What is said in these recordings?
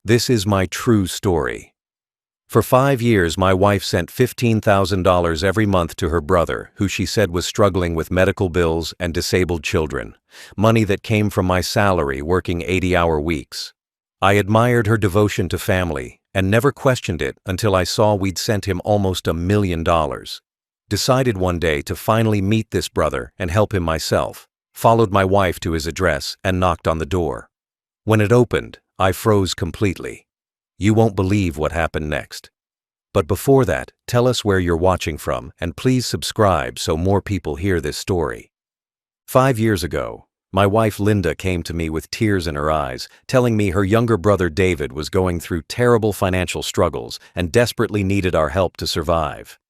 This is my true story. For 5 years, my wife sent $15,000 every month to her brother, who she said was struggling with medical bills and disabled children, money that came from my salary working 80-hour weeks. I admired her devotion to family and never questioned it until I saw we'd sent him almost $1 million. Decided one day to finally meet this brother and help him myself. Followed my wife to his address and knocked on the door. When it opened, I froze completely. You won't believe what happened next. But before that, tell us where you're watching from and please subscribe so more people hear this story. 5 years ago, my wife Linda came to me with tears in her eyes, telling me her younger brother David was going through terrible financial struggles and desperately needed our help to survive.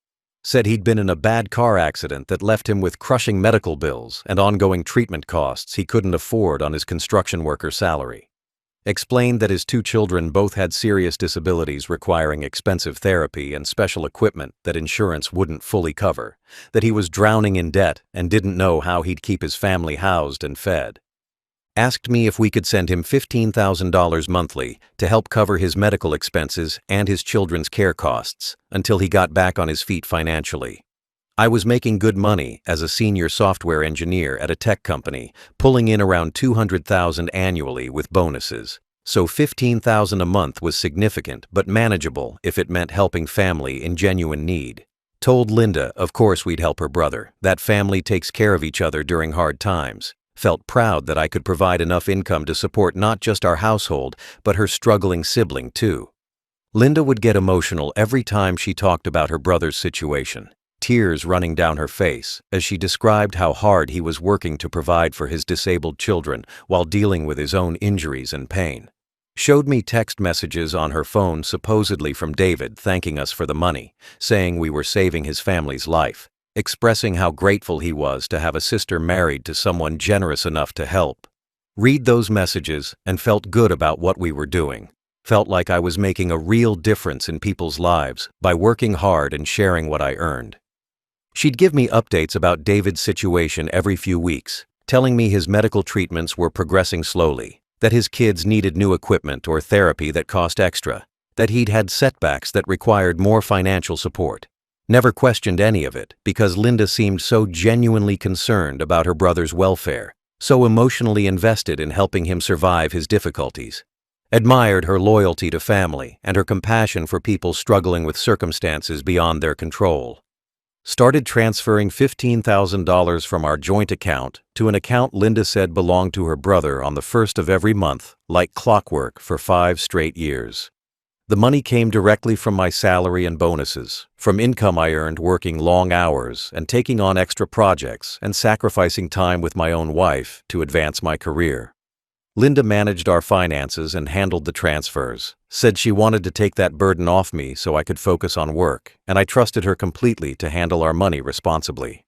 Said he'd been in a bad car accident that left him with crushing medical bills and ongoing treatment costs he couldn't afford on his construction worker salary. Explained that his 2 children both had serious disabilities requiring expensive therapy and special equipment that insurance wouldn't fully cover, that he was drowning in debt and didn't know how he'd keep his family housed and fed. Asked me if we could send him $15,000 monthly to help cover his medical expenses and his children's care costs until he got back on his feet financially. I was making good money as a senior software engineer at a tech company, pulling in around $200,000 annually with bonuses, so $15,000 a month was significant but manageable if it meant helping family in genuine need. Told Linda, of course we'd help her brother, that family takes care of each other during hard times. Felt proud that I could provide enough income to support not just our household, but her struggling sibling too. Linda would get emotional every time she talked about her brother's situation. Tears running down her face as she described how hard he was working to provide for his disabled children while dealing with his own injuries and pain. Showed me text messages on her phone supposedly from David thanking us for the money, saying we were saving his family's life, expressing how grateful he was to have a sister married to someone generous enough to help. Read those messages and felt good about what we were doing. Felt like I was making a real difference in people's lives by working hard and sharing what I earned. She'd give me updates about David's situation every few weeks, telling me his medical treatments were progressing slowly, that his kids needed new equipment or therapy that cost extra, that he'd had setbacks that required more financial support. Never questioned any of it because Linda seemed so genuinely concerned about her brother's welfare, so emotionally invested in helping him survive his difficulties. Admired her loyalty to family and her compassion for people struggling with circumstances beyond their control. Started transferring $15,000 from our joint account to an account Linda said belonged to her brother on the first of every month, like clockwork, for 5 straight years. The money came directly from my salary and bonuses, from income I earned working long hours and taking on extra projects and sacrificing time with my own wife to advance my career. Linda managed our finances and handled the transfers, said she wanted to take that burden off me so I could focus on work, and I trusted her completely to handle our money responsibly.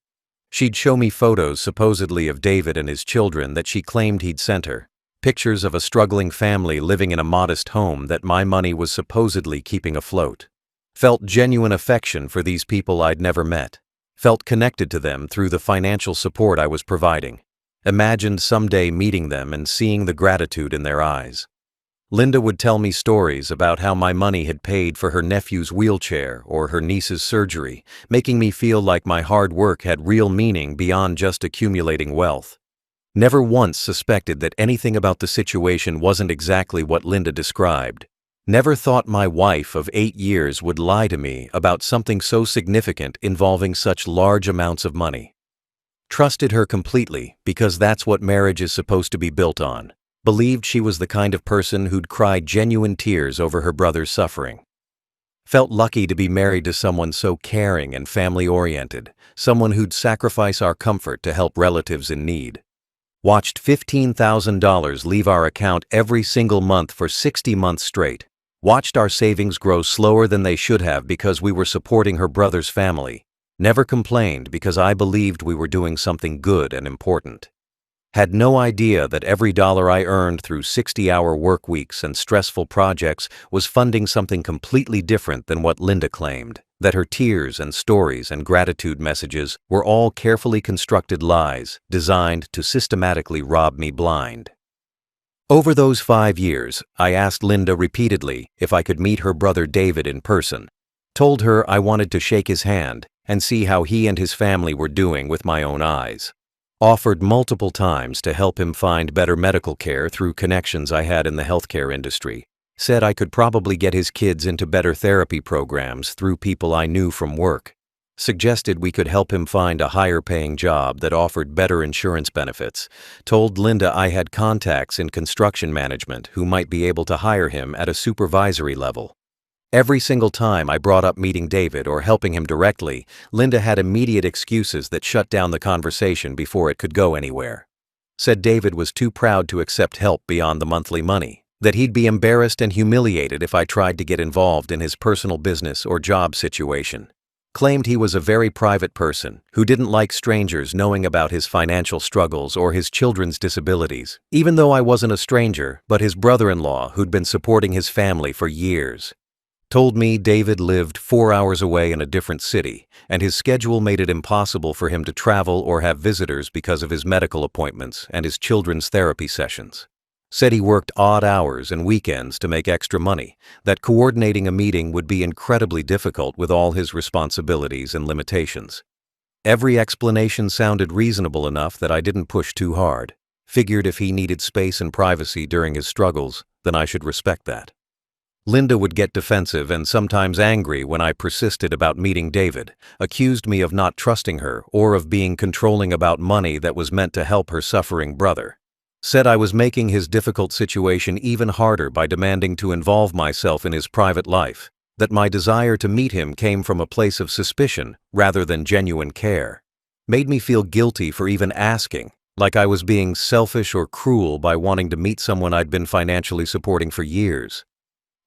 She'd show me photos supposedly of David and his children that she claimed he'd sent her, pictures of a struggling family living in a modest home that my money was supposedly keeping afloat. Felt genuine affection for these people I'd never met. Felt connected to them through the financial support I was providing. Imagined someday meeting them and seeing the gratitude in their eyes. Linda would tell me stories about how my money had paid for her nephew's wheelchair or her niece's surgery, making me feel like my hard work had real meaning beyond just accumulating wealth. Never once suspected that anything about the situation wasn't exactly what Linda described. Never thought my wife of 8 years would lie to me about something so significant involving such large amounts of money. Trusted her completely because that's what marriage is supposed to be built on. Believed she was the kind of person who'd cry genuine tears over her brother's suffering. Felt lucky to be married to someone so caring and family-oriented, someone who'd sacrifice our comfort to help relatives in need. Watched $15,000 leave our account every single month for 60 months straight. Watched our savings grow slower than they should have because we were supporting her brother's family. Never complained because I believed we were doing something good and important. Had no idea that every dollar I earned through 60-hour work weeks and stressful projects was funding something completely different than what Linda claimed, that her tears and stories and gratitude messages were all carefully constructed lies designed to systematically rob me blind. Over those 5 years, I asked Linda repeatedly if I could meet her brother David in person. Told her I wanted to shake his hand and see how he and his family were doing with my own eyes. Offered multiple times to help him find better medical care through connections I had in the healthcare industry. Said I could probably get his kids into better therapy programs through people I knew from work. Suggested we could help him find a higher-paying job that offered better insurance benefits. Told Linda I had contacts in construction management who might be able to hire him at a supervisory level. Every single time I brought up meeting David or helping him directly, Linda had immediate excuses that shut down the conversation before it could go anywhere. Said David was too proud to accept help beyond the monthly money, that he'd be embarrassed and humiliated if I tried to get involved in his personal business or job situation. Claimed he was a very private person who didn't like strangers knowing about his financial struggles or his children's disabilities, even though I wasn't a stranger, but his brother-in-law who'd been supporting his family for years. Told me David lived 4 hours away in a different city, and his schedule made it impossible for him to travel or have visitors because of his medical appointments and his children's therapy sessions. Said he worked odd hours and weekends to make extra money, that coordinating a meeting would be incredibly difficult with all his responsibilities and limitations. Every explanation sounded reasonable enough that I didn't push too hard. Figured if he needed space and privacy during his struggles, then I should respect that. Linda would get defensive and sometimes angry when I persisted about meeting David, accused me of not trusting her or of being controlling about money that was meant to help her suffering brother. Said I was making his difficult situation even harder by demanding to involve myself in his private life, that my desire to meet him came from a place of suspicion rather than genuine care. Made me feel guilty for even asking, like I was being selfish or cruel by wanting to meet someone I'd been financially supporting for years.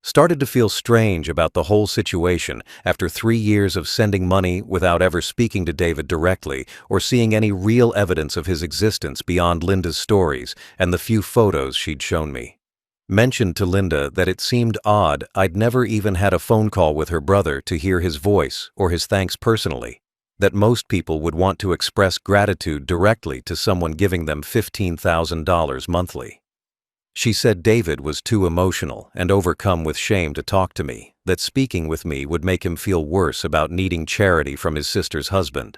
Started to feel strange about the whole situation after 3 years of sending money without ever speaking to David directly or seeing any real evidence of his existence beyond Linda's stories and the few photos she'd shown me. Mentioned to Linda that it seemed odd I'd never even had a phone call with her brother to hear his voice or his thanks personally, that most people would want to express gratitude directly to someone giving them $15,000 monthly. She said David was too emotional and overcome with shame to talk to me, that speaking with me would make him feel worse about needing charity from his sister's husband.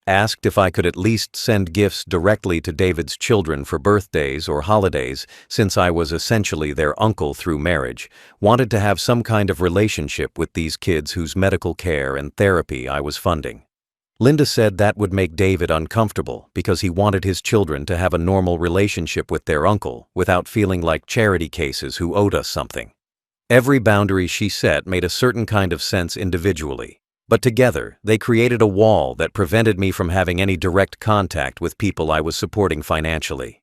Asked if I could at least send gifts directly to David's children for birthdays or holidays, since I was essentially their uncle through marriage, wanted to have some kind of relationship with these kids whose medical care and therapy I was funding. Linda said that would make David uncomfortable because he wanted his children to have a normal relationship with their uncle without feeling like charity cases who owed us something. Every boundary she set made a certain kind of sense individually, but together they created a wall that prevented me from having any direct contact with people I was supporting financially.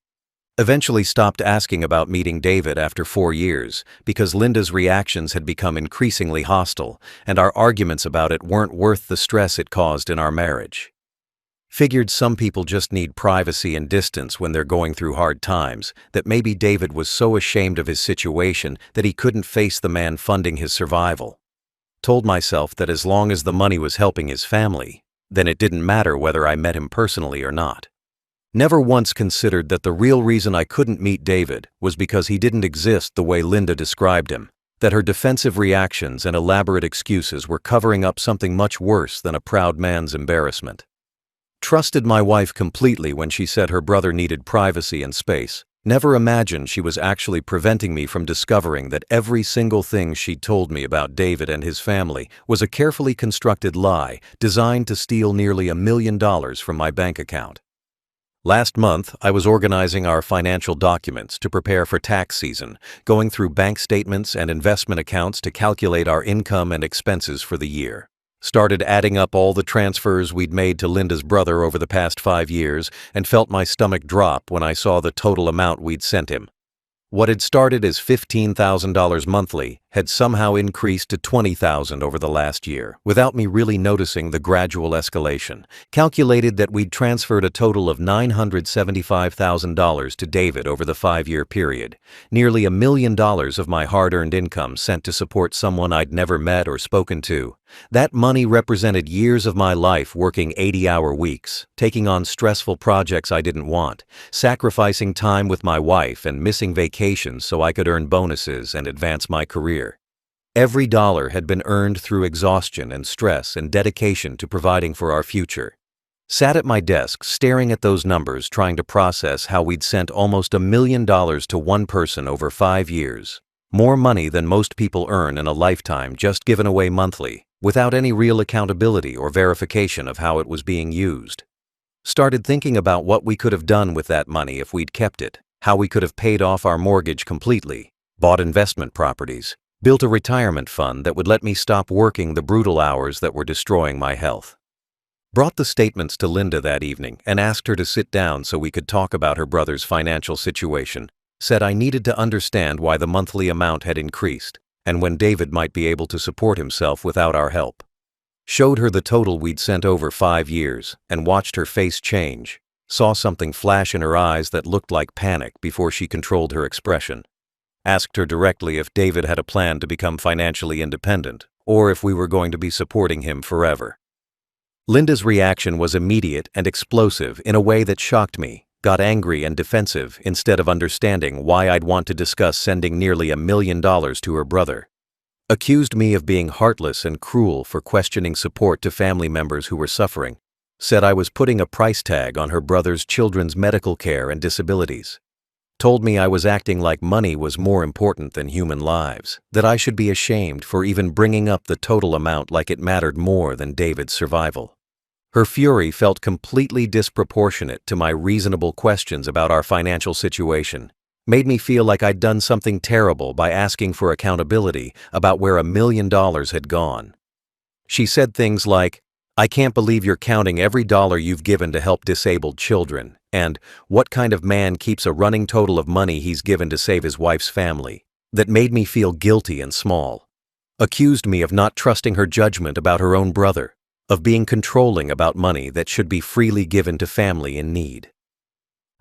Eventually stopped asking about meeting David after 4 years because Linda's reactions had become increasingly hostile and our arguments about it weren't worth the stress it caused in our marriage. Figured some people just need privacy and distance when they're going through hard times, that maybe David was so ashamed of his situation that he couldn't face the man funding his survival. Told myself that as long as the money was helping his family, then it didn't matter whether I met him personally or not. Never once considered that the real reason I couldn't meet David was because he didn't exist the way Linda described him, that her defensive reactions and elaborate excuses were covering up something much worse than a proud man's embarrassment. Trusted my wife completely when she said her brother needed privacy and space. Never imagined she was actually preventing me from discovering that every single thing she'd told me about David and his family was a carefully constructed lie designed to steal nearly $1 million from my bank account. Last month, I was organizing our financial documents to prepare for tax season, going through bank statements and investment accounts to calculate our income and expenses for the year. Started adding up all the transfers we'd made to Linda's brother over the past 5 years and felt my stomach drop when I saw the total amount we'd sent him. What had started as $15,000 monthly had somehow increased to $20,000 over the last year, without me really noticing the gradual escalation. Calculated that we'd transferred a total of $975,000 to David over the 5-year period, nearly $1 million of my hard-earned income sent to support someone I'd never met or spoken to, That money represented years of my life working 80-hour weeks, taking on stressful projects I didn't want, sacrificing time with my wife and missing vacations so I could earn bonuses and advance my career. Every dollar had been earned through exhaustion and stress and dedication to providing for our future. Sat at my desk staring at those numbers, trying to process how we'd sent almost $1 million to one person over 5 years. More money than most people earn in a lifetime, just given away monthly, without any real accountability or verification of how it was being used. Started thinking about what we could have done with that money if we'd kept it, how we could have paid off our mortgage completely, bought investment properties, built a retirement fund that would let me stop working the brutal hours that were destroying my health. Brought the statements to Linda that evening and asked her to sit down so we could talk about her brother's financial situation. Said I needed to understand why the monthly amount had increased and when David might be able to support himself without our help. Showed her the total we'd sent over 5 years and watched her face change, saw something flash in her eyes that looked like panic before she controlled her expression. Asked her directly if David had a plan to become financially independent or if we were going to be supporting him forever. Linda's reaction was immediate and explosive in a way that shocked me. Got angry and defensive instead of understanding why I'd want to discuss sending nearly $1 million to her brother. Accused me of being heartless and cruel for questioning support to family members who were suffering. Said I was putting a price tag on her brother's children's medical care and disabilities. Told me I was acting like money was more important than human lives, that I should be ashamed for even bringing up the total amount like it mattered more than David's survival. Her fury felt completely disproportionate to my reasonable questions about our financial situation. Made me feel like I'd done something terrible by asking for accountability about where $1 million had gone. She said things like, "I can't believe you're counting every dollar you've given to help disabled children," and "What kind of man keeps a running total of money he's given to save his wife's family?" That made me feel guilty and small. Accused me of not trusting her judgment about her own brother, of being controlling about money that should be freely given to family in need.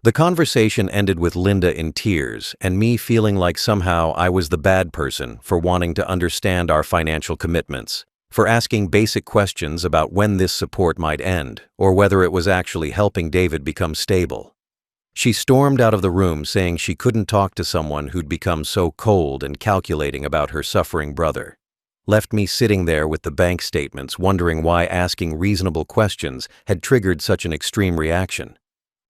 The conversation ended with Linda in tears and me feeling like somehow I was the bad person for wanting to understand our financial commitments, for asking basic questions about when this support might end or whether it was actually helping David become stable. She stormed out of the room saying she couldn't talk to someone who'd become so cold and calculating about her suffering brother. Left me sitting there with the bank statements, wondering why asking reasonable questions had triggered such an extreme reaction.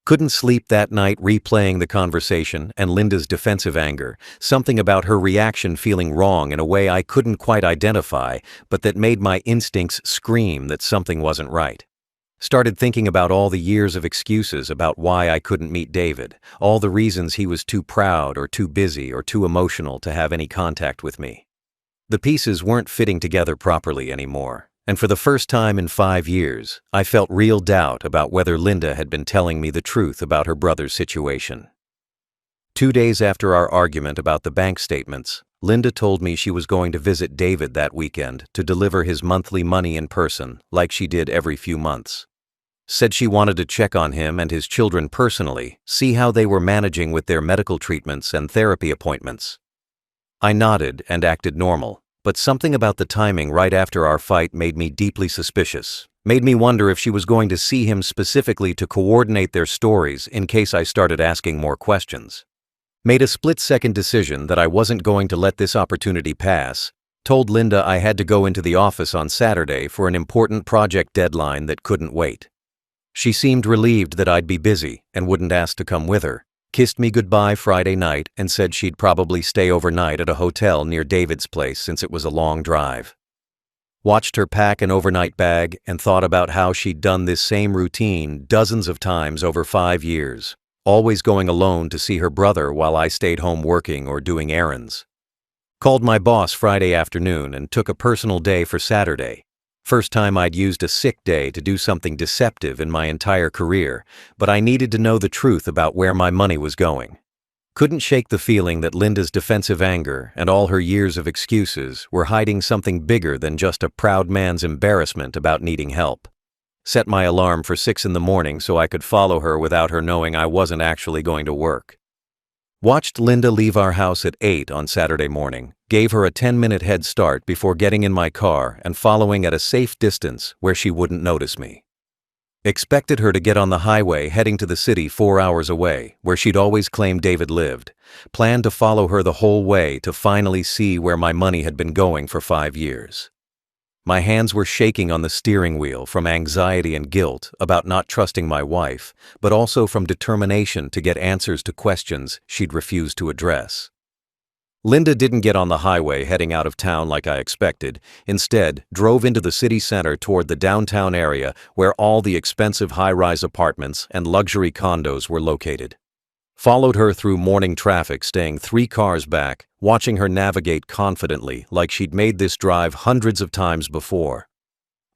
Couldn't sleep that night replaying the conversation and Linda's defensive anger, something about her reaction feeling wrong in a way I couldn't quite identify, but that made my instincts scream that something wasn't right. Started thinking about all the years of excuses about why I couldn't meet David, all the reasons he was too proud or too busy or too emotional to have any contact with me. The pieces weren't fitting together properly anymore, and for the first time in 5 years, I felt real doubt about whether Linda had been telling me the truth about her brother's situation. 2 days after our argument about the bank statements, Linda told me she was going to visit David that weekend to deliver his monthly money in person, like she did every few months. Said she wanted to check on him and his children personally, see how they were managing with their medical treatments and therapy appointments. I nodded and acted normal, but something about the timing right after our fight made me deeply suspicious, made me wonder if she was going to see him specifically to coordinate their stories in case I started asking more questions. Made a split-second decision that I wasn't going to let this opportunity pass, told Linda I had to go into the office on Saturday for an important project deadline that couldn't wait. She seemed relieved that I'd be busy and wouldn't ask to come with her. Kissed me goodbye Friday night and said she'd probably stay overnight at a hotel near David's place since it was a long drive. Watched her pack an overnight bag and thought about how she'd done this same routine dozens of times over 5 years, always going alone to see her brother while I stayed home working or doing errands. Called my boss Friday afternoon and took a personal day for Saturday. First time I'd used a sick day to do something deceptive in my entire career, but I needed to know the truth about where my money was going. Couldn't shake the feeling that Linda's defensive anger and all her years of excuses were hiding something bigger than just a proud man's embarrassment about needing help. Set my alarm for 6 in the morning so I could follow her without her knowing I wasn't actually going to work. Watched Linda leave our house at 8 on Saturday morning, gave her a 10-minute head start before getting in my car and following at a safe distance where she wouldn't notice me. Expected her to get on the highway heading to the city 4 hours away, where she'd always claimed David lived. Planned to follow her the whole way to finally see where my money had been going for 5 years. My hands were shaking on the steering wheel from anxiety and guilt about not trusting my wife, but also from determination to get answers to questions she'd refused to address. Linda didn't get on the highway heading out of town like I expected. Instead, drove into the city center toward the downtown area where all the expensive high-rise apartments and luxury condos were located. Followed her through morning traffic, staying 3 cars back, watching her navigate confidently like she'd made this drive hundreds of times before.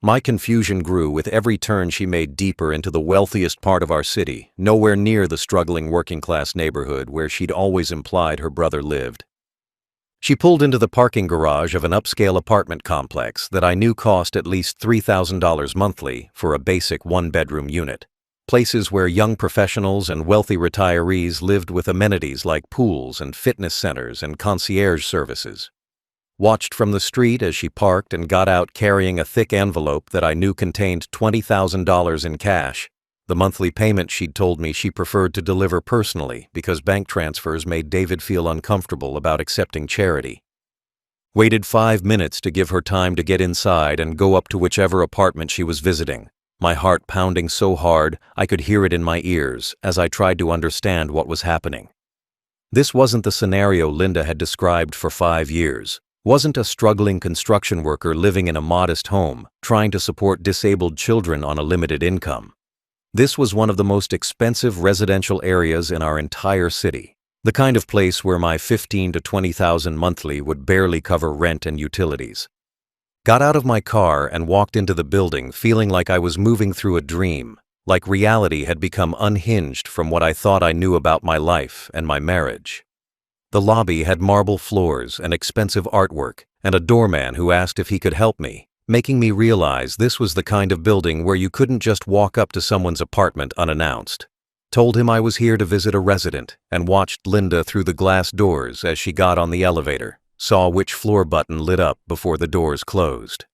My confusion grew with every turn she made deeper into the wealthiest part of our city, nowhere near the struggling working-class neighborhood where she'd always implied her brother lived. She pulled into the parking garage of an upscale apartment complex that I knew cost at least $3,000 monthly for a basic 1-bedroom unit. Places where young professionals and wealthy retirees lived with amenities like pools and fitness centers and concierge services. Watched from the street as she parked and got out carrying a thick envelope that I knew contained $20,000 in cash. The monthly payment she'd told me she preferred to deliver personally because bank transfers made David feel uncomfortable about accepting charity. Waited 5 minutes to give her time to get inside and go up to whichever apartment she was visiting, my heart pounding so hard I could hear it in my ears as I tried to understand what was happening. This wasn't the scenario Linda had described for 5 years. Wasn't a struggling construction worker living in a modest home, trying to support disabled children on a limited income. This was one of the most expensive residential areas in our entire city, the kind of place where my $15,000 to $20,000 monthly would barely cover rent and utilities. Got out of my car and walked into the building feeling like I was moving through a dream, like reality had become unhinged from what I thought I knew about my life and my marriage. The lobby had marble floors and expensive artwork, and a doorman who asked if he could help me, making me realize this was the kind of building where you couldn't just walk up to someone's apartment unannounced. Told him I was here to visit a resident and watched Linda through the glass doors as she got on the elevator, saw which floor button lit up before the doors closed.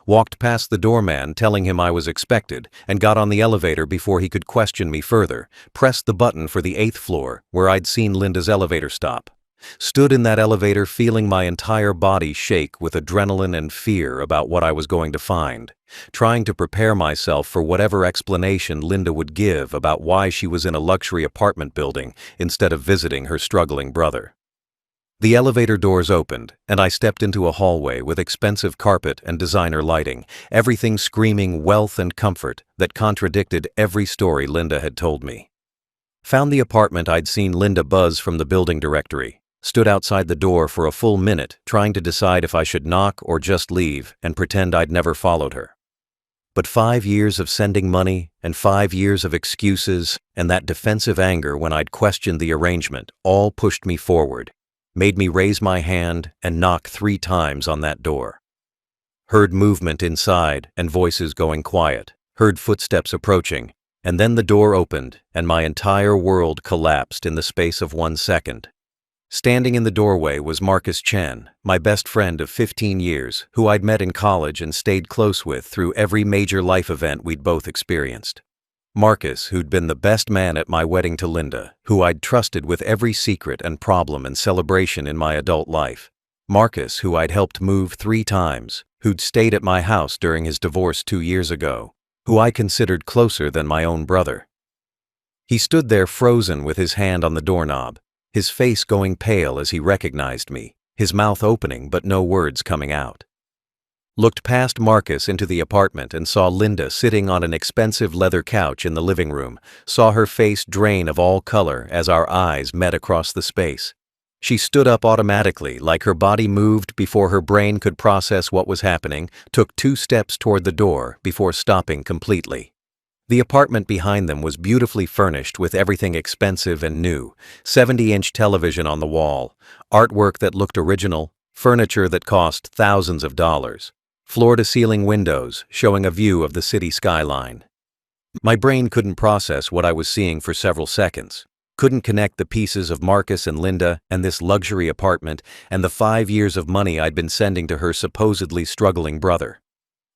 Walked past the doorman telling him I was expected and got on the elevator before he could question me further, pressed the button for the 8th floor where I'd seen Linda's elevator stop. Stood in that elevator feeling my entire body shake with adrenaline and fear about what I was going to find, trying to prepare myself for whatever explanation Linda would give about why she was in a luxury apartment building instead of visiting her struggling brother. The elevator doors opened, and I stepped into a hallway with expensive carpet and designer lighting, everything screaming wealth and comfort that contradicted every story Linda had told me. Found the apartment I'd seen Linda buzz from the building directory. Stood outside the door for a full minute, trying to decide if I should knock or just leave and pretend I'd never followed her. But 5 years of sending money and 5 years of excuses and that defensive anger when I'd questioned the arrangement all pushed me forward, made me raise my hand and knock 3 times on that door. Heard movement inside and voices going quiet, heard footsteps approaching, and then the door opened and my entire world collapsed in the space of 1 second. Standing in the doorway was Marcus Chen, my best friend of 15 years, who I'd met in college and stayed close with through every major life event we'd both experienced. Marcus, who'd been the best man at my wedding to Linda, who I'd trusted with every secret and problem and celebration in my adult life. Marcus, who I'd helped move 3 times, who'd stayed at my house during his divorce 2 years ago, who I considered closer than my own brother. He stood there frozen with his hand on the doorknob, his face going pale as he recognized me, his mouth opening but no words coming out. Looked past Marcus into the apartment and saw Linda sitting on an expensive leather couch in the living room, saw her face drain of all color as our eyes met across the space. She stood up automatically, like her body moved before her brain could process what was happening, took 2 steps toward the door before stopping completely. The apartment behind them was beautifully furnished with everything expensive and new, 70-inch television on the wall, artwork that looked original, furniture that cost thousands of dollars, floor-to-ceiling windows showing a view of the city skyline. My brain couldn't process what I was seeing for several seconds. Couldn't connect the pieces of Marcus and Linda and this luxury apartment and the 5 years of money I'd been sending to her supposedly struggling brother.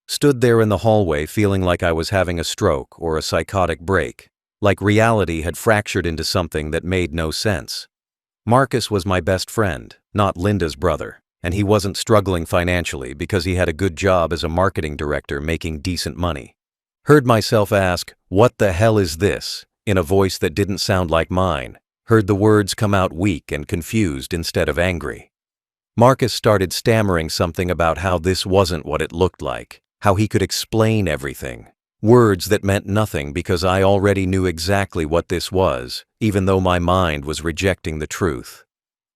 Stood there in the hallway feeling like I was having a stroke or a psychotic break, like reality had fractured into something that made no sense. Marcus was my best friend, not Linda's brother, and he wasn't struggling financially because he had a good job as a marketing director making decent money. Heard myself ask, "What the hell is this?" in a voice that didn't sound like mine. Heard the words come out weak and confused instead of angry. Marcus started stammering something about how this wasn't what it looked like, how he could explain everything. Words that meant nothing because I already knew exactly what this was, even though my mind was rejecting the truth.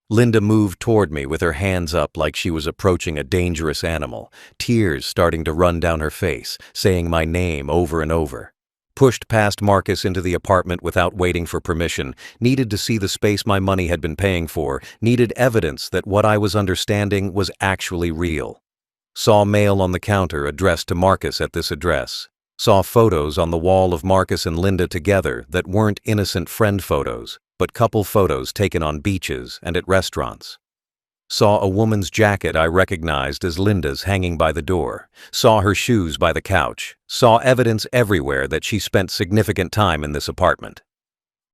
Linda moved toward me with her hands up like she was approaching a dangerous animal, tears starting to run down her face, saying my name over and over. Pushed past Marcus into the apartment without waiting for permission, needed to see the space my money had been paying for, needed evidence that what I was understanding was actually real. Saw mail on the counter addressed to Marcus at this address. Saw photos on the wall of Marcus and Linda together that weren't innocent friend photos, but couple photos taken on beaches and at restaurants. Saw a woman's jacket I recognized as Linda's hanging by the door. Saw her shoes by the couch. Saw evidence everywhere that she spent significant time in this apartment.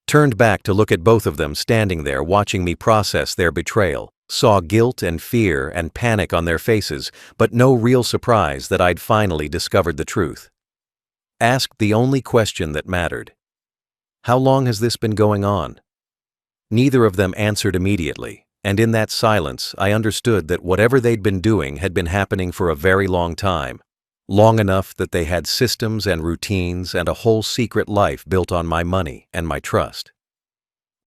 Turned back to look at both of them standing there watching me process their betrayal. Saw guilt and fear and panic on their faces, but no real surprise that I'd finally discovered the truth. Asked the only question that mattered. How long has this been going on? Neither of them answered immediately. And in that silence, I understood that whatever they'd been doing had been happening for a very long time. Long enough that they had systems and routines and a whole secret life built on my money and my trust.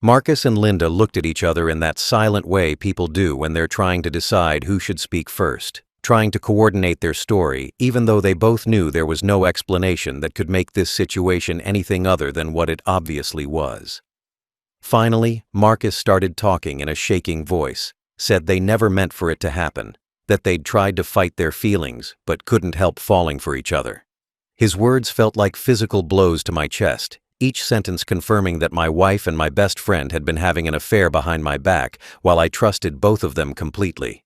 Marcus and Linda looked at each other in that silent way people do when they're trying to decide who should speak first, trying to coordinate their story, even though they both knew there was no explanation that could make this situation anything other than what it obviously was. Finally, Marcus started talking in a shaking voice, said they never meant for it to happen, that they'd tried to fight their feelings but couldn't help falling for each other. His words felt like physical blows to my chest, each sentence confirming that my wife and my best friend had been having an affair behind my back while I trusted both of them completely.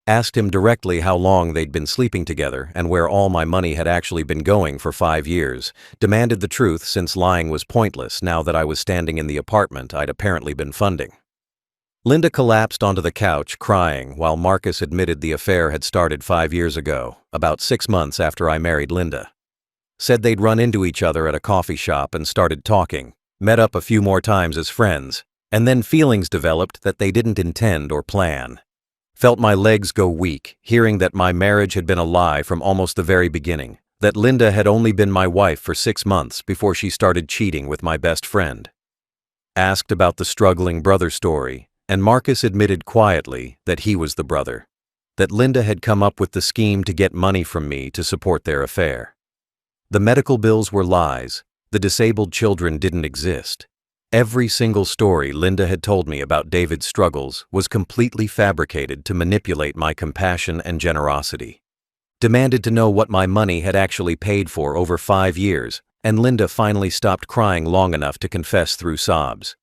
Asked him directly how long they'd been sleeping together and where all my money had actually been going for 5 years, demanded the truth since lying was pointless now that I was standing in the apartment I'd apparently been funding. Linda collapsed onto the couch crying while Marcus admitted the affair had started 5 years ago, about 6 months after I married Linda. Said they'd run into each other at a coffee shop and started talking, met up a few more times as friends, and then feelings developed that they didn't intend or plan. Felt my legs go weak, hearing that my marriage had been a lie from almost the very beginning, that Linda had only been my wife for 6 months before she started cheating with my best friend. Asked about the struggling brother story, and Marcus admitted quietly that he was the brother, that Linda had come up with the scheme to get money from me to support their affair. The medical bills were lies, the disabled children didn't exist. Every single story Linda had told me about David's struggles was completely fabricated to manipulate my compassion and generosity. Demanded to know what my money had actually paid for over 5 years, and Linda finally stopped crying long enough to confess through sobs.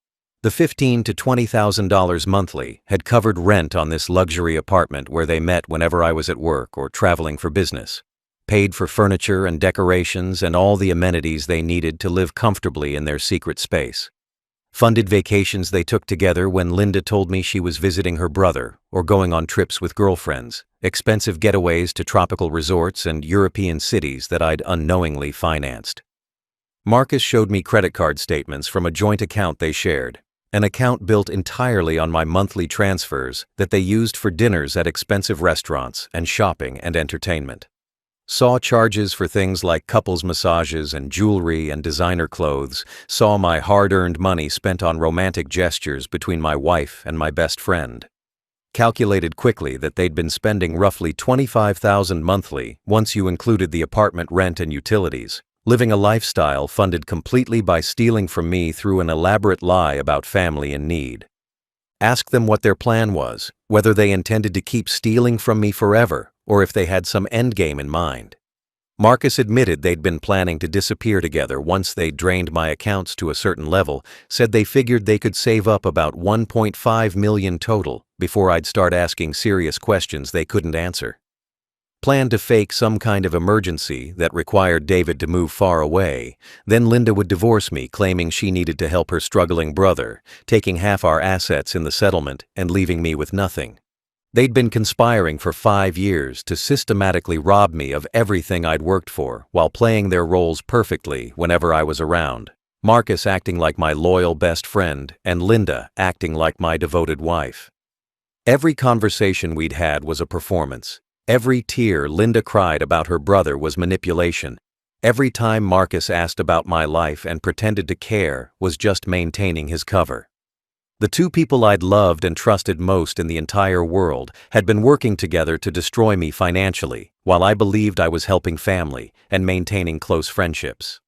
The $15,000 to $20,000 monthly had covered rent on this luxury apartment where they met whenever I was at work or traveling for business. Paid for furniture and decorations and all the amenities they needed to live comfortably in their secret space. Funded vacations they took together when Linda told me she was visiting her brother or going on trips with girlfriends, expensive getaways to tropical resorts and European cities that I'd unknowingly financed. Marcus showed me credit card statements from a joint account they shared, an account built entirely on my monthly transfers that they used for dinners at expensive restaurants and shopping and entertainment. Saw charges for things like couples massages and jewelry and designer clothes, saw my hard-earned money spent on romantic gestures between my wife and my best friend. Calculated quickly that they'd been spending roughly $25,000 monthly once you included the apartment rent and utilities, living a lifestyle funded completely by stealing from me through an elaborate lie about family in need. Asked them what their plan was, whether they intended to keep stealing from me forever, or if they had some endgame in mind. Marcus admitted they'd been planning to disappear together once they'd drained my accounts to a certain level, said they figured they could save up about $1.5 million total before I'd start asking serious questions they couldn't answer. Planned to fake some kind of emergency that required David to move far away. Then Linda would divorce me, claiming she needed to help her struggling brother, taking half our assets in the settlement and leaving me with nothing. They'd been conspiring for 5 years to systematically rob me of everything I'd worked for while playing their roles perfectly whenever I was around. Marcus acting like my loyal best friend and Linda acting like my devoted wife. Every conversation we'd had was a performance. Every tear Linda cried about her brother was manipulation. Every time Marcus asked about my life and pretended to care was just maintaining his cover. The two people I'd loved and trusted most in the entire world had been working together to destroy me financially, while I believed I was helping family and maintaining close friendships.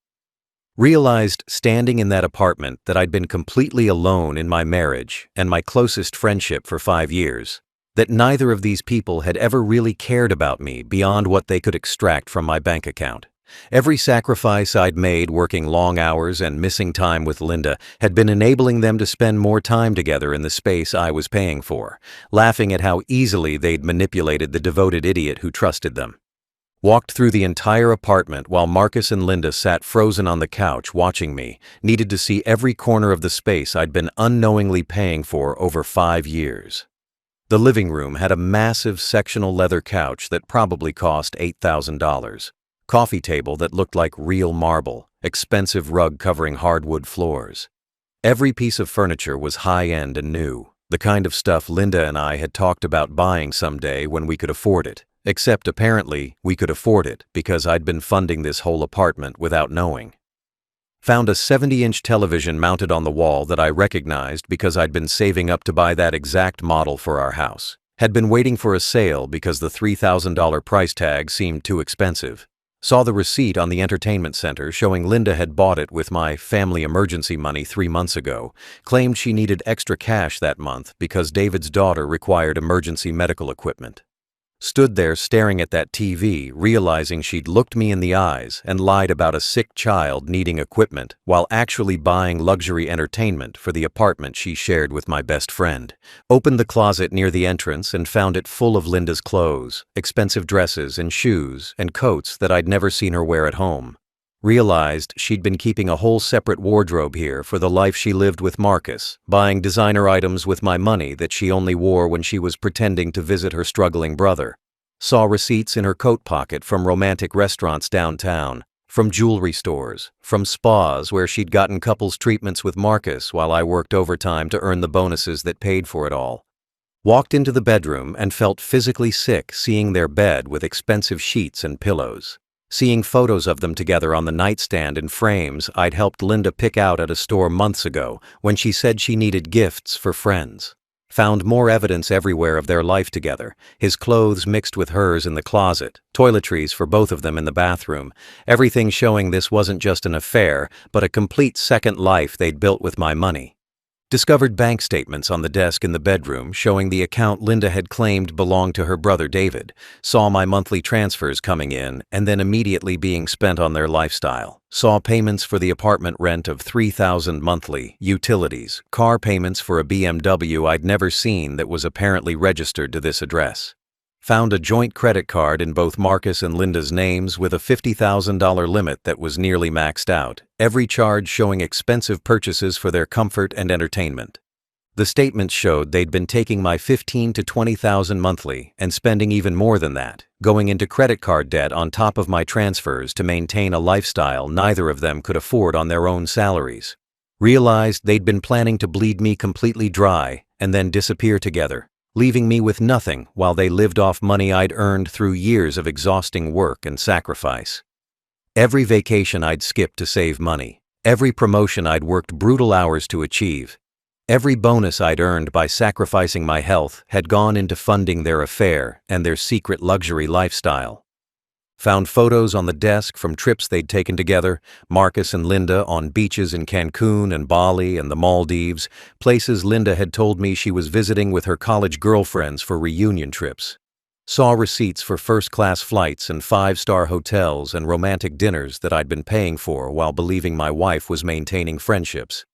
Realized standing in that apartment that I'd been completely alone in my marriage and my closest friendship for 5 years. That neither of these people had ever really cared about me beyond what they could extract from my bank account. Every sacrifice I'd made working long hours and missing time with Linda had been enabling them to spend more time together in the space I was paying for, laughing at how easily they'd manipulated the devoted idiot who trusted them. Walked through the entire apartment while Marcus and Linda sat frozen on the couch watching me, needed to see every corner of the space I'd been unknowingly paying for over 5 years. The living room had a massive sectional leather couch that probably cost $8,000, coffee table that looked like real marble, expensive rug covering hardwood floors. Every piece of furniture was high-end and new, the kind of stuff Linda and I had talked about buying someday when we could afford it, except apparently we could afford it because I'd been funding this whole apartment without knowing. Found a 70-inch television mounted on the wall that I recognized because I'd been saving up to buy that exact model for our house. Had been waiting for a sale because the $3,000 price tag seemed too expensive. Saw the receipt on the entertainment center showing Linda had bought it with my family emergency money 3 months ago. Claimed she needed extra cash that month because David's daughter required emergency medical equipment. Stood there staring at that TV, realizing she'd looked me in the eyes and lied about a sick child needing equipment while actually buying luxury entertainment for the apartment she shared with my best friend. Opened the closet near the entrance and found it full of Linda's clothes, expensive dresses and shoes and coats that I'd never seen her wear at home. Realized she'd been keeping a whole separate wardrobe here for the life she lived with Marcus, buying designer items with my money that she only wore when she was pretending to visit her struggling brother. Saw receipts in her coat pocket from romantic restaurants downtown, from jewelry stores, from spas where she'd gotten couples treatments with Marcus while I worked overtime to earn the bonuses that paid for it all. Walked into the bedroom and felt physically sick seeing their bed with expensive sheets and pillows. Seeing photos of them together on the nightstand in frames I'd helped Linda pick out at a store months ago when she said she needed gifts for friends. Found more evidence everywhere of their life together, his clothes mixed with hers in the closet, toiletries for both of them in the bathroom, everything showing this wasn't just an affair, but a complete second life they'd built with my money. Discovered bank statements on the desk in the bedroom showing the account Linda had claimed belonged to her brother David. Saw my monthly transfers coming in and then immediately being spent on their lifestyle. Saw payments for the apartment rent of $3,000 monthly, utilities, car payments for a BMW I'd never seen that was apparently registered to this address. Found a joint credit card in both Marcus and Linda's names with a $50,000 limit that was nearly maxed out, every charge showing expensive purchases for their comfort and entertainment. The statements showed they'd been taking my $15,000 to $20,000 monthly and spending even more than that, going into credit card debt on top of my transfers to maintain a lifestyle neither of them could afford on their own salaries. Realized they'd been planning to bleed me completely dry and then disappear together, leaving me with nothing while they lived off money I'd earned through years of exhausting work and sacrifice. Every vacation I'd skipped to save money, every promotion I'd worked brutal hours to achieve, every bonus I'd earned by sacrificing my health had gone into funding their affair and their secret luxury lifestyle. Found photos on the desk from trips they'd taken together, Marcus and Linda on beaches in Cancun and Bali and the Maldives, places Linda had told me she was visiting with her college girlfriends for reunion trips. Saw receipts for first-class flights and five-star hotels and romantic dinners that I'd been paying for while believing my wife was maintaining friendships.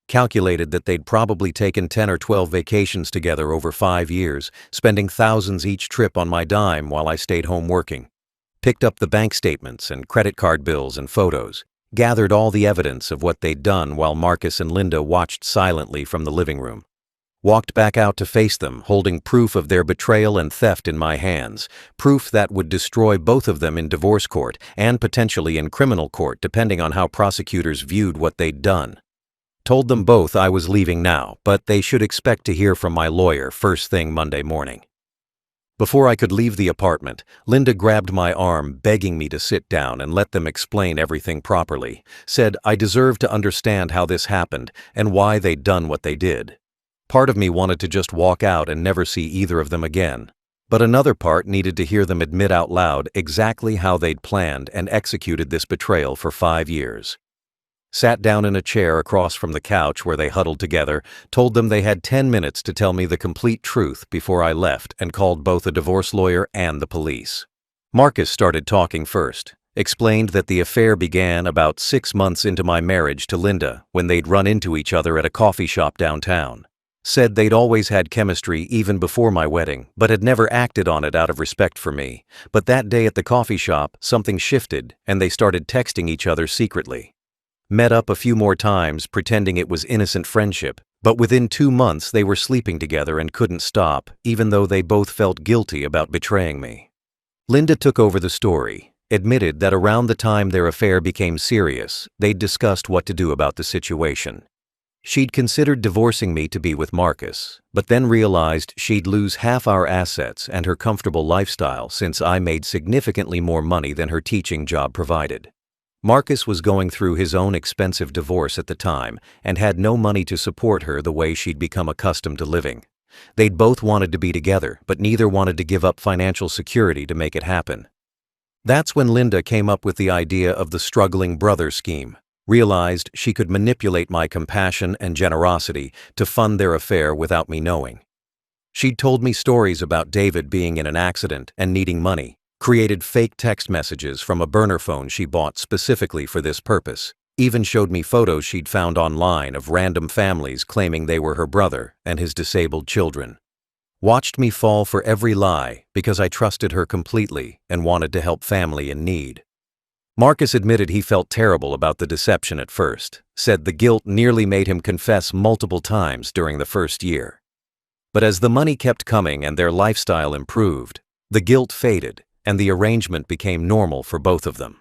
Calculated that they'd probably taken 10 or 12 vacations together over 5 years, spending thousands each trip on my dime while I stayed home working. Picked up the bank statements and credit card bills and photos. Gathered all the evidence of what they'd done while Marcus and Linda watched silently from the living room. Walked back out to face them, holding proof of their betrayal and theft in my hands, proof that would destroy both of them in divorce court and potentially in criminal court depending on how prosecutors viewed what they'd done. Told them both I was leaving now, but they should expect to hear from my lawyer first thing Monday morning. Before I could leave the apartment, Linda grabbed my arm, begging me to sit down and let them explain everything properly, said I deserved to understand how this happened and why they'd done what they did. Part of me wanted to just walk out and never see either of them again, but another part needed to hear them admit out loud exactly how they'd planned and executed this betrayal for 5 years. Sat down in a chair across from the couch where they huddled together, told them they had 10 minutes to tell me the complete truth before I left, and called both a divorce lawyer and the police. Marcus started talking first. Explained that the affair began about 6 months into my marriage to Linda when they'd run into each other at a coffee shop downtown. Said they'd always had chemistry even before my wedding, but had never acted on it out of respect for me. But that day at the coffee shop, something shifted and they started texting each other secretly. Met up a few more times pretending it was innocent friendship, but within 2 months they were sleeping together and couldn't stop, even though they both felt guilty about betraying me. Linda took over the story, admitted that around the time their affair became serious, they'd discussed what to do about the situation. She'd considered divorcing me to be with Marcus, but then realized she'd lose half our assets and her comfortable lifestyle since I made significantly more money than her teaching job provided. Marcus was going through his own expensive divorce at the time and had no money to support her the way she'd become accustomed to living. They'd both wanted to be together, but neither wanted to give up financial security to make it happen. That's when Linda came up with the idea of the struggling brother scheme. Realized she could manipulate my compassion and generosity to fund their affair without me knowing. She'd told me stories about David being in an accident and needing money, created fake text messages from a burner phone she bought specifically for this purpose, even showed me photos she'd found online of random families claiming they were her brother and his disabled children. Watched me fall for every lie because I trusted her completely and wanted to help family in need. Marcus admitted he felt terrible about the deception at first, said the guilt nearly made him confess multiple times during the first year. But as the money kept coming and their lifestyle improved, the guilt faded and the arrangement became normal for both of them.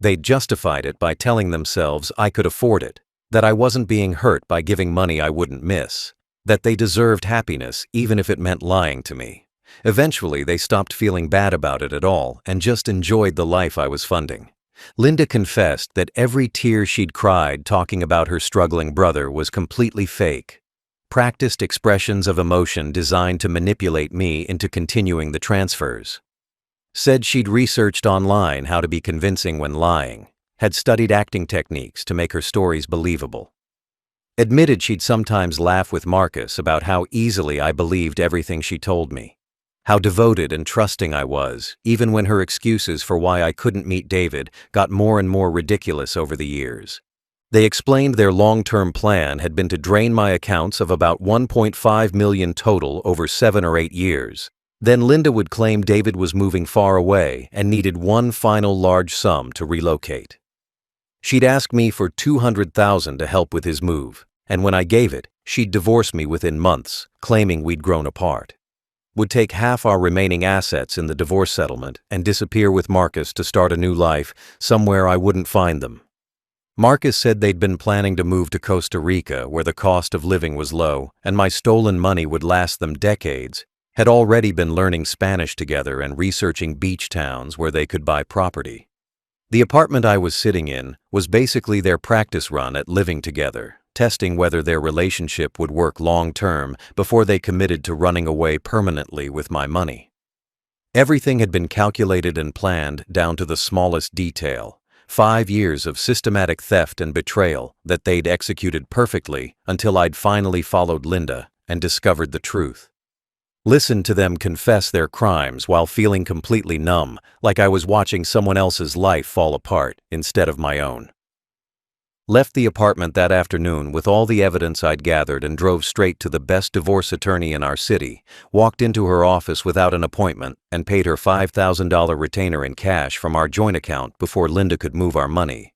They justified it by telling themselves I could afford it, that I wasn't being hurt by giving money I wouldn't miss, that they deserved happiness even if it meant lying to me. Eventually, they stopped feeling bad about it at all and just enjoyed the life I was funding. Linda confessed that every tear she'd cried talking about her struggling brother was completely fake. Practiced expressions of emotion designed to manipulate me into continuing the transfers. Said she'd researched online how to be convincing when lying, had studied acting techniques to make her stories believable. Admitted she'd sometimes laugh with Marcus about how easily I believed everything she told me. How devoted and trusting I was, even when her excuses for why I couldn't meet David got more and more ridiculous over the years. They explained their long-term plan had been to drain my accounts of about $1.5 million total over 7 or 8 years. Then Linda would claim David was moving far away and needed one final large sum to relocate. She'd ask me for $200,000 to help with his move, and when I gave it, she'd divorce me within months, claiming we'd grown apart. Would take half our remaining assets in the divorce settlement and disappear with Marcus to start a new life somewhere I wouldn't find them. Marcus said they'd been planning to move to Costa Rica where the cost of living was low and my stolen money would last them decades, had already been learning Spanish together and researching beach towns where they could buy property. The apartment I was sitting in was basically their practice run at living together, testing whether their relationship would work long-term before they committed to running away permanently with my money. Everything had been calculated and planned down to the smallest detail. 5 years of systematic theft and betrayal that they'd executed perfectly until I'd finally followed Linda and discovered the truth. Listened to them confess their crimes while feeling completely numb, like I was watching someone else's life fall apart instead of my own. Left the apartment that afternoon with all the evidence I'd gathered and drove straight to the best divorce attorney in our city, walked into her office without an appointment, and paid her $5,000 retainer in cash from our joint account before Linda could move our money.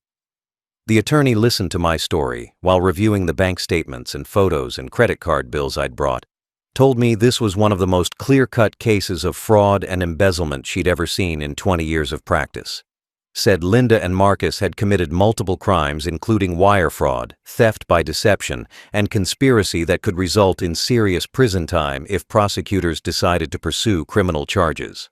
The attorney listened to my story while reviewing the bank statements and photos and credit card bills I'd brought, told me this was one of the most clear-cut cases of fraud and embezzlement she'd ever seen in 20 years of practice. Said Linda and Marcus had committed multiple crimes including wire fraud, theft by deception, and conspiracy that could result in serious prison time if prosecutors decided to pursue criminal charges.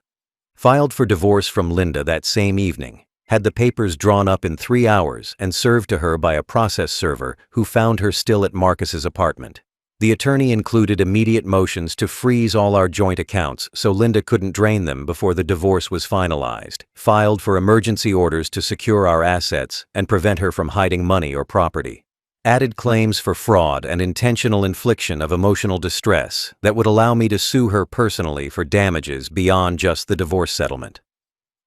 Filed for divorce from Linda that same evening, had the papers drawn up in 3 hours and served to her by a process server who found her still at Marcus's apartment. The attorney included immediate motions to freeze all our joint accounts so Linda couldn't drain them before the divorce was finalized, filed for emergency orders to secure our assets and prevent her from hiding money or property. Added claims for fraud and intentional infliction of emotional distress that would allow me to sue her personally for damages beyond just the divorce settlement.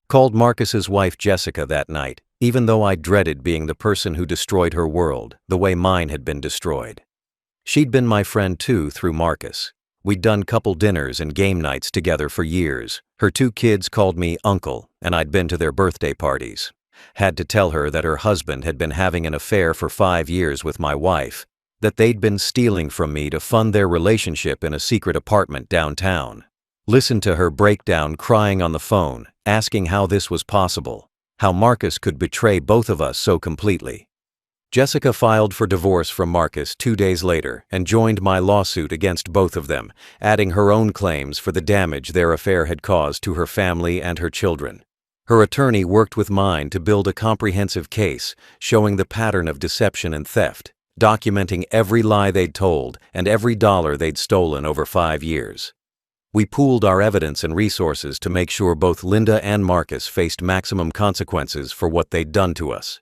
Called Marcus's wife Jessica that night, even though I dreaded being the person who destroyed her world the way mine had been destroyed. She'd been my friend too through Marcus. We'd done couple dinners and game nights together for years. Her 2 kids called me uncle, and I'd been to their birthday parties. Had to tell her that her husband had been having an affair for 5 years with my wife, that they'd been stealing from me to fund their relationship in a secret apartment downtown. Listened to her break down crying on the phone, asking how this was possible, how Marcus could betray both of us so completely. Jessica filed for divorce from Marcus 2 days later and joined my lawsuit against both of them, adding her own claims for the damage their affair had caused to her family and her children. Her attorney worked with mine to build a comprehensive case showing the pattern of deception and theft, documenting every lie they'd told and every dollar they'd stolen over 5 years. We pooled our evidence and resources to make sure both Linda and Marcus faced maximum consequences for what they'd done to us.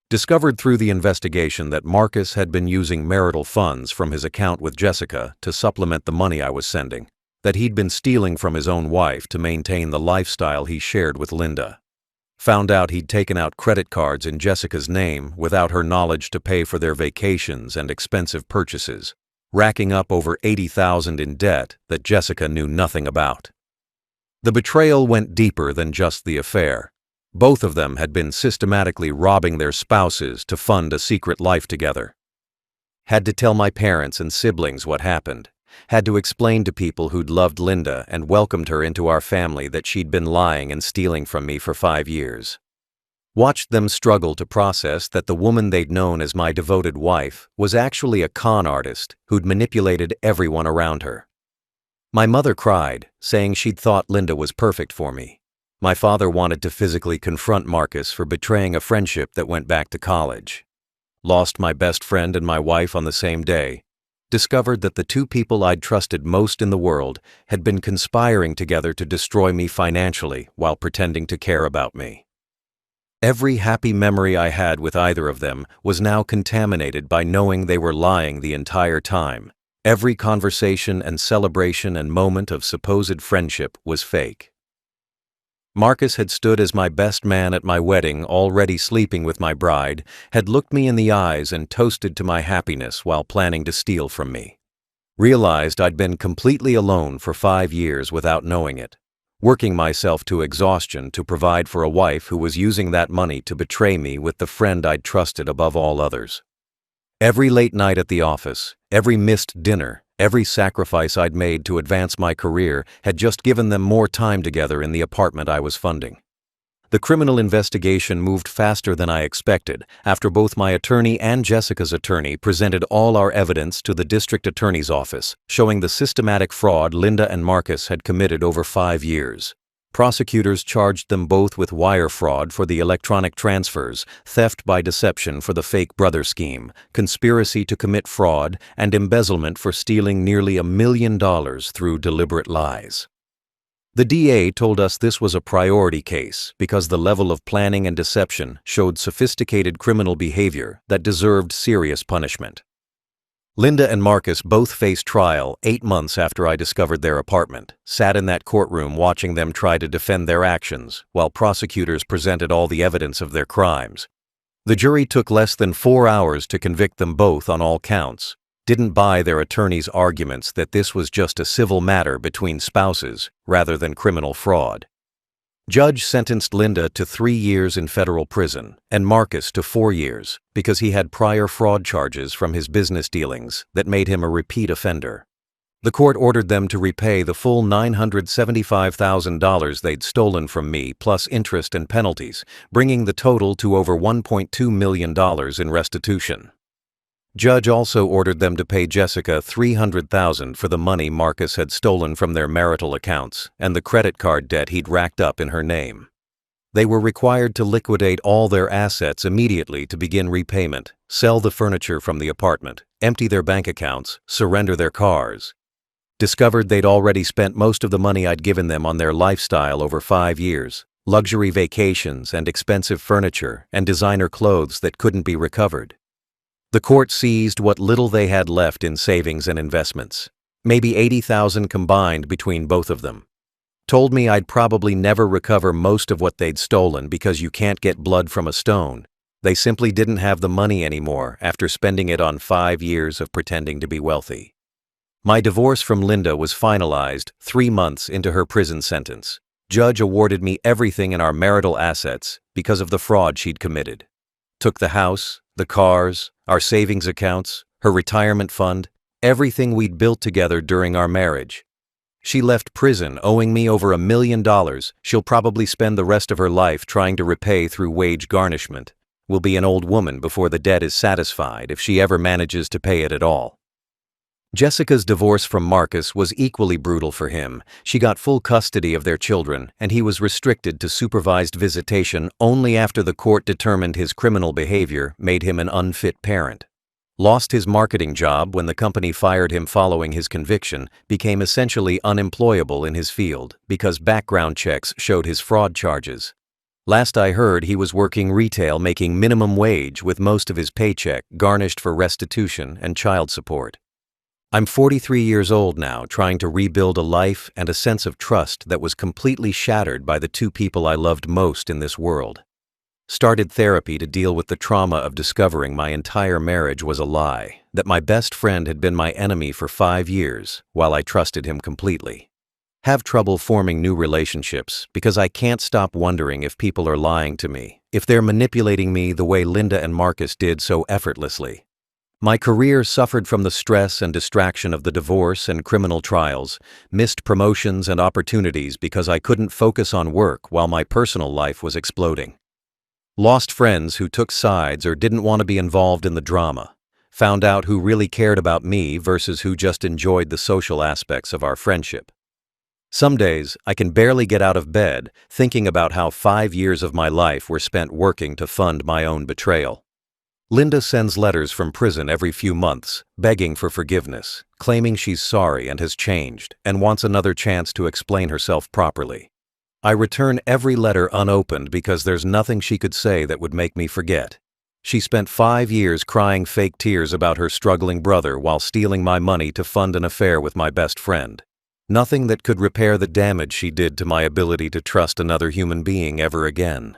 Discovered through the investigation that Marcus had been using marital funds from his account with Jessica to supplement the money I was sending, that he'd been stealing from his own wife to maintain the lifestyle he shared with Linda. Found out he'd taken out credit cards in Jessica's name without her knowledge to pay for their vacations and expensive purchases, racking up over $80,000 in debt that Jessica knew nothing about. The betrayal went deeper than just the affair. Both of them had been systematically robbing their spouses to fund a secret life together. Had to tell my parents and siblings what happened. Had to explain to people who'd loved Linda and welcomed her into our family that she'd been lying and stealing from me for 5 years. Watched them struggle to process that the woman they'd known as my devoted wife was actually a con artist who'd manipulated everyone around her. My mother cried, saying she'd thought Linda was perfect for me. My father wanted to physically confront Marcus for betraying a friendship that went back to college. Lost my best friend and my wife on the same day. Discovered that the 2 people I'd trusted most in the world had been conspiring together to destroy me financially while pretending to care about me. Every happy memory I had with either of them was now contaminated by knowing they were lying the entire time. Every conversation and celebration and moment of supposed friendship was fake. Marcus had stood as my best man at my wedding, already sleeping with my bride, had looked me in the eyes and toasted to my happiness while planning to steal from me. Realized I'd been completely alone for 5 years without knowing it, working myself to exhaustion to provide for a wife who was using that money to betray me with the friend I'd trusted above all others. Every late night at the office, every missed dinner, every sacrifice I'd made to advance my career had just given them more time together in the apartment I was funding. The criminal investigation moved faster than I expected after both my attorney and Jessica's attorney presented all our evidence to the district attorney's office, showing the systematic fraud Linda and Marcus had committed over 5 years. Prosecutors charged them both with wire fraud for the electronic transfers, theft by deception for the fake brother scheme, conspiracy to commit fraud, and embezzlement for stealing nearly $1 million through deliberate lies. The DA told us this was a priority case because the level of planning and deception showed sophisticated criminal behavior that deserved serious punishment. Linda and Marcus both faced trial 8 months after I discovered their apartment, sat in that courtroom watching them try to defend their actions, while prosecutors presented all the evidence of their crimes. The jury took less than 4 hours to convict them both on all counts, didn't buy their attorneys' arguments that this was just a civil matter between spouses rather than criminal fraud. Judge sentenced Linda to 3 years in federal prison and Marcus to 4 years because he had prior fraud charges from his business dealings that made him a repeat offender. The court ordered them to repay the full $975,000 they'd stolen from me plus interest and penalties, bringing the total to over $1.2 million in restitution. Judge also ordered them to pay Jessica $300,000 for the money Marcus had stolen from their marital accounts and the credit card debt he'd racked up in her name. They were required to liquidate all their assets immediately to begin repayment, sell the furniture from the apartment, empty their bank accounts, surrender their cars. Discovered they'd already spent most of the money I'd given them on their lifestyle over 5 years, luxury vacations and expensive furniture and designer clothes that couldn't be recovered. The court seized what little they had left in savings and investments, maybe $80,000 combined between both of them. Told me I'd probably never recover most of what they'd stolen because you can't get blood from a stone. They simply didn't have the money anymore after spending it on 5 years of pretending to be wealthy. My divorce from Linda was finalized 3 months into her prison sentence. Judge awarded me everything in our marital assets because of the fraud she'd committed. Took the house, the cars, our savings accounts, her retirement fund, everything we'd built together during our marriage. She left prison owing me over $1 million she'll probably spend the rest of her life trying to repay through wage garnishment. Will be an old woman before the debt is satisfied if she ever manages to pay it at all. Jessica's divorce from Marcus was equally brutal for him. She got full custody of their children, and he was restricted to supervised visitation only after the court determined his criminal behavior made him an unfit parent. Lost his marketing job when the company fired him following his conviction, became essentially unemployable in his field because background checks showed his fraud charges. Last I heard, he was working retail making minimum wage with most of his paycheck garnished for restitution and child support. I'm 43 years old now, trying to rebuild a life and a sense of trust that was completely shattered by the 2 people I loved most in this world. Started therapy to deal with the trauma of discovering my entire marriage was a lie, that my best friend had been my enemy for 5 years while I trusted him completely. Have trouble forming new relationships because I can't stop wondering if people are lying to me, if they're manipulating me the way Linda and Marcus did so effortlessly. My career suffered from the stress and distraction of the divorce and criminal trials, missed promotions and opportunities because I couldn't focus on work while my personal life was exploding. Lost friends who took sides or didn't want to be involved in the drama. Found out who really cared about me versus who just enjoyed the social aspects of our friendship. Some days, I can barely get out of bed thinking about how 5 years of my life were spent working to fund my own betrayal. Linda sends letters from prison every few months, begging for forgiveness, claiming she's sorry and has changed, and wants another chance to explain herself properly. I return every letter unopened because there's nothing she could say that would make me forget. She spent 5 years crying fake tears about her struggling brother while stealing my money to fund an affair with my best friend. Nothing that could repair the damage she did to my ability to trust another human being ever again.